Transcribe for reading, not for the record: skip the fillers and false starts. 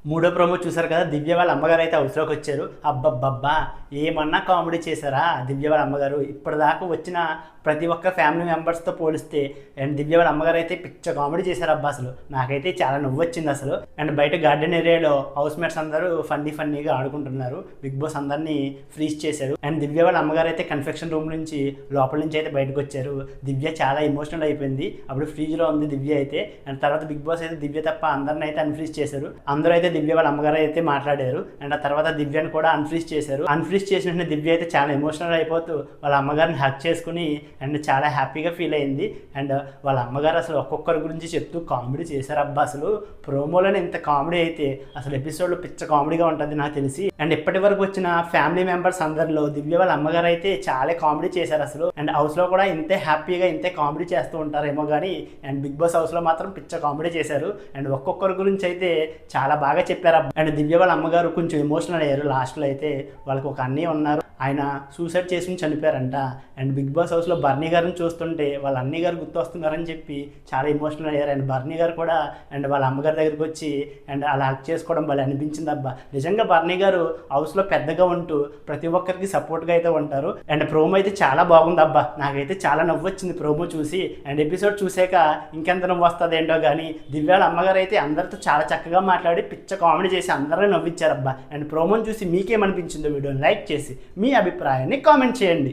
మూడో ప్రోమో చూసారు కదా, దివ్య వాళ్ళ అమ్మగారు అయితే హౌస్లోకి వచ్చారు. అబ్బబ్బబ్బా, ఏమన్నా కామెడీ చేశారా దివ్య వాళ్ళ అమ్మగారు. ఇప్పటిదాకా వచ్చిన ప్రతి ఒక్క ఫ్యామిలీ మెంబర్స్తో పోలిస్తే అండ్ దివ్య వాళ్ళ అమ్మగారు అయితే పిచ్చ కామెడీ చేశారు అబ్బా. అసలు నాకైతే చాలా నవ్వు వచ్చింది అసలు. అండ్ బయట గార్డెన్ ఏరియాలో హౌస్ మేట్స్ అందరూ ఫన్నీగా ఆడుకుంటున్నారు. బిగ్ బాస్ అందరినీ ఫ్రీజ్ చేశారు. అండ్ దివ్య వాళ్ళ అమ్మగారు అయితే కన్ఫెక్షన్ రూమ్ నుంచి లోపల నుంచి అయితే బయటకు వచ్చారు. దివ్య చాలా ఎమోషనల్ అయిపోయింది. అప్పుడు ఫ్రీజ్లో ఉంది దివ్య అయితే. అండ్ తర్వాత బిగ్ బాస్ అయితే దివ్య తప్ప అందరిని అయితే అన్ఫ్రీజ్ చేశారు. అందరూ అయితే దివ్య వాళ్ళ అమ్మగారు అయితే మాట్లాడారు. అండ్ ఆ తర్వాత దివ్యను కూడా అన్ఫ్రీజ్ చేశారు. అన్ఫ్రీజ్ చేసిన దివ్య అయితే చాలా ఎమోషనల్ అయిపోతూ వాళ్ళ అమ్మగారిని హక్ చేసుకుని అండ్ చాలా హ్యాపీగా ఫీల్ అయింది. అండ్ వాళ్ళ అమ్మగారు అసలు ఒక్కొక్కరి గురించి చెప్తూ కామెడీ చేశారు అబ్బా. అసలు ప్రోమోలోనే ఇంత కామెడీ అయితే అసలు ఎపిసోడ్లో పిచ్చ కామెడీగా ఉంటుంది నాకు తెలిసి. అండ్ ఇప్పటి వరకు వచ్చిన ఫ్యామిలీ మెంబర్స్ అందరిలో దివ్య వాళ్ళ అమ్మగారు అయితే చాలా కామెడీ చేశారు అసలు. అండ్ హౌస్లో కూడా ఇంతే హ్యాపీగా ఇంతే కామెడీ చేస్తూ ఉంటారేమో కానీ అండ్ బిగ్ బాస్ హౌస్లో మాత్రం పిచ్చ కామెడీ చేశారు. అండ్ ఒక్కొక్కరి గురించి అయితే చాలా బాగా చెప్పారు. అండ్ దివ్య వాళ్ళ అమ్మగారు కొంచెం ఎమోషనల్ అయ్యారు. లాస్ట్లో అయితే వాళ్ళకి ఒక అన్నయ్య ఉన్నారు, ఆయన సూసైడ్ చేసుకుని చనిపోయారంట. అండ్ బిగ్ బాస్ హౌస్లో బర్నీ గారిని చూస్తుంటే వాళ్ళ అన్నయ్య గారు గుర్తొస్తున్నారని చెప్పి చాలా ఎమోషనల్ అయ్యారు. అండ్ బర్నీ గారు కూడా అండ్ వాళ్ళ అమ్మగారి దగ్గరికి వచ్చి అండ్ అలా హక్ చేసుకోవడం భలే అనిపించింది అబ్బా. నిజంగా బర్నీ గారు హౌస్లో పెద్దగా ఉంటూ ప్రతి ఒక్కరికి సపోర్ట్గా అయితే ఉంటారు. అండ్ ప్రోమో అయితే చాలా బాగుంది అబ్బా. నాకైతే చాలా నవ్వు వచ్చింది ప్రోమో చూసి. అండ్ ఎపిసోడ్ చూసాక ఇంకెంత నవ్వు వస్తుంది ఏంటో కానీ దివ్యాల అమ్మగారు అయితే అందరితో చాలా చక్కగా మాట్లాడి పిచ్చ కామెడీ చేసి అందరూ నవ్వించారబ్బా. అండ్ ప్రోమోని చూసి మీకేమనిపించిందో వీడియోని లైక్ చేసి మీ అభిప్రాయాన్ని కామెంట్ చేయండి.